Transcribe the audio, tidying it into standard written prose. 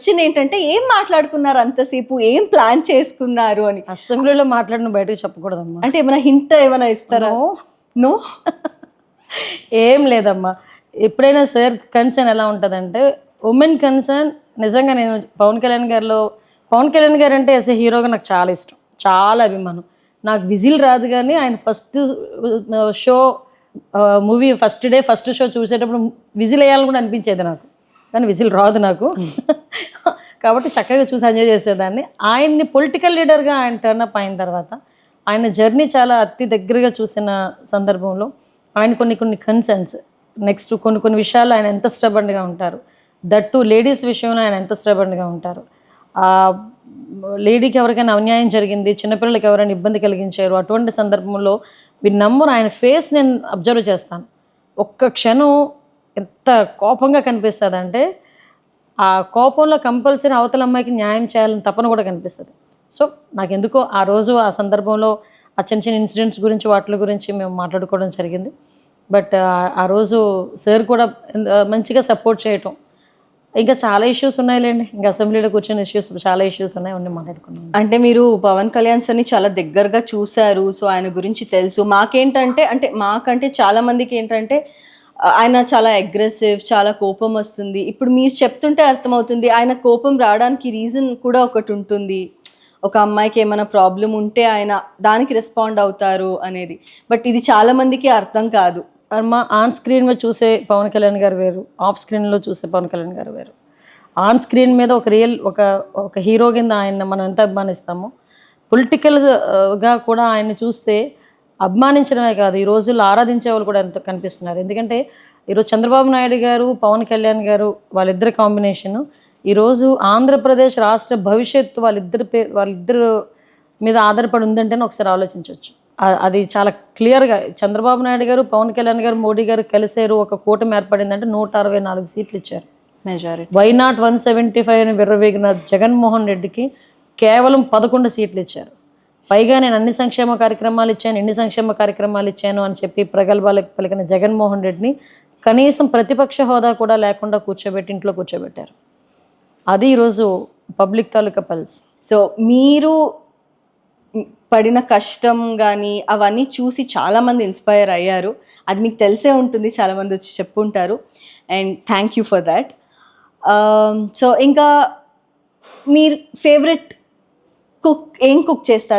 Question ఏంటంటే ఏం మాట్లాడుకున్నారు అంతసేపు, ఏం ప్లాన్ చేసుకున్నారు అని. అసెంబ్లీలో మాట్లాడిన బయటకు చెప్పకూడదమ్మా. అంటే ఏమైనా హింట్ ఏమైనా ఇస్తారా? నో ఏం లేదమ్మా. ఎప్పుడైనా సార్ కన్సర్న్ ఎలా ఉంటుందంటే, ఉమెన్ కన్సర్న్ నిజంగా నేను పవన్ కళ్యాణ్ గారు అంటే యాజ్ ఎ హీరోగా నాకు చాలా ఇష్టం, చాలా అభిమానం. నాకు విజిల్ రాదు, కానీ ఆయన first show movie first show చూసేటప్పుడు విజిల్ వేయాలని కూడా అనిపించేది నాకు, కానీ విజిల్ రాదు నాకు. కాబట్టి చక్కగా చూసి ఎంజాయ్ చేసేదాన్ని. ఆయన్ని పొలిటికల్ లీడర్గా ఆయన టర్నప్ అయిన తర్వాత ఆయన జర్నీ చాలా అతి దగ్గరగా చూసిన సందర్భంలో ఆయన కొన్ని కన్సర్న్స్, నెక్స్ట్ కొన్ని విషయాల్లో ఆయన ఎంత స్టబర్న్గా ఉంటారు, దట్టు లేడీస్ విషయంలో ఆయన ఎంత స్టబర్న్గా ఉంటారు. లేడీకి ఎవరికైనా అన్యాయం జరిగింది, చిన్నపిల్లలకి ఎవరైనా ఇబ్బంది కలిగించారు, అటువంటి సందర్భంలో మీరు నమ్మరు, ఆయన ఫేస్ నేను అబ్జర్వ్ చేస్తాను. ఒక్క క్షణం ఎంత కోపంగా కనిపిస్తుంది అంటే, ఆ కోపంలో కంపల్సరీ అవతల అమ్మాయికి న్యాయం చేయాలని తపన కూడా కనిపిస్తుంది. సో నాకెందుకో ఆ రోజు ఆ సందర్భంలో ఆ చిన్న ఇన్సిడెంట్స్ గురించి వాటి గురించి మేము మాట్లాడుకోవడం జరిగింది. బట్ ఆ రోజు సార్ కూడా మంచిగా సపోర్ట్ చేయటం. ఇంకా చాలా ఇష్యూస్ ఉన్నాయిలేండి, ఇంకా అసెంబ్లీలో కూర్చొని చాలా ఇష్యూస్ ఉన్నాయి, అన్నీ మాట్లాడుకున్నాం. అంటే మీరు పవన్ కళ్యాణ్ సార్ని చాలా దగ్గరగా చూశారు, సో ఆయన గురించి తెలుసు. మాకంటే చాలా మందికి ఏంటంటే ఆయన చాలా అగ్రెసివ్, చాలా కోపం వస్తుంది. ఇప్పుడు మీరు చెప్తుంటే అర్థమవుతుంది ఆయన కోపం రావడానికి రీజన్ కూడా ఒకటి ఉంటుంది. ఒక అమ్మాయికి ఏమైనా ప్రాబ్లం ఉంటే ఆయన దానికి రెస్పాండ్ అవుతారు అనేది. బట్ ఇది చాలా మందికి అర్థం కాదు. మా ఆన్ స్క్రీన్ మీద చూసే పవన్ కళ్యాణ్ గారు వేరు, ఆఫ్ స్క్రీన్లో చూసే పవన్ కళ్యాణ్ గారు వేరు. ఆన్ స్క్రీన్ మీద ఒక హీరో కింద ఆయన మనం ఎంత అభిమానిస్తామో, పొలిటికల్గా కూడా ఆయన్ని చూస్తే అభిమానించడమే కాదు, ఈ రోజుల్లో ఆరాధించే వాళ్ళు కూడా ఎంత కనిపిస్తున్నారు. ఎందుకంటే ఈరోజు చంద్రబాబు నాయుడు గారు, పవన్ కళ్యాణ్ గారు వాళ్ళిద్దరి కాంబినేషను ఈరోజు ఆంధ్రప్రదేశ్ రాష్ట్ర భవిష్యత్తు వాళ్ళిద్దరు మీద ఆధారపడి ఉందంటేనే ఒకసారి ఆలోచించవచ్చు. అది చాలా క్లియర్గా చంద్రబాబు నాయుడు గారు, పవన్ కళ్యాణ్ గారు, మోడీ గారు కలిసారు, ఒక కూటమి ఏర్పడిందంటే 164 సీట్లు ఇచ్చారు మెజారిటీ. వై నాట్ 175 అని విర్రవేగిన జగన్మోహన్ రెడ్డికి కేవలం 11 సీట్లు ఇచ్చారు. పైగా నేను అన్ని సంక్షేమ కార్యక్రమాలు ఇచ్చాను అని చెప్పి ప్రగల్భాలకు పలికిన జగన్మోహన్ రెడ్డిని కనీసం ప్రతిపక్ష హోదా కూడా లేకుండా ఇంట్లో కూర్చోబెట్టారు. అది ఈరోజు పబ్లిక్ తాలూకా పల్స్. సో మీరు పడిన కష్టం కానీ అవన్నీ చూసి చాలామంది ఇన్స్పైర్ అయ్యారు. అది మీకు తెలిసే ఉంటుంది, చాలామంది వచ్చి చెప్పుంటారు. And thank you for that. So ఇంకా మీరు ఫేవరెట్ కుక్ ఏం కుక్ చేస్తారు?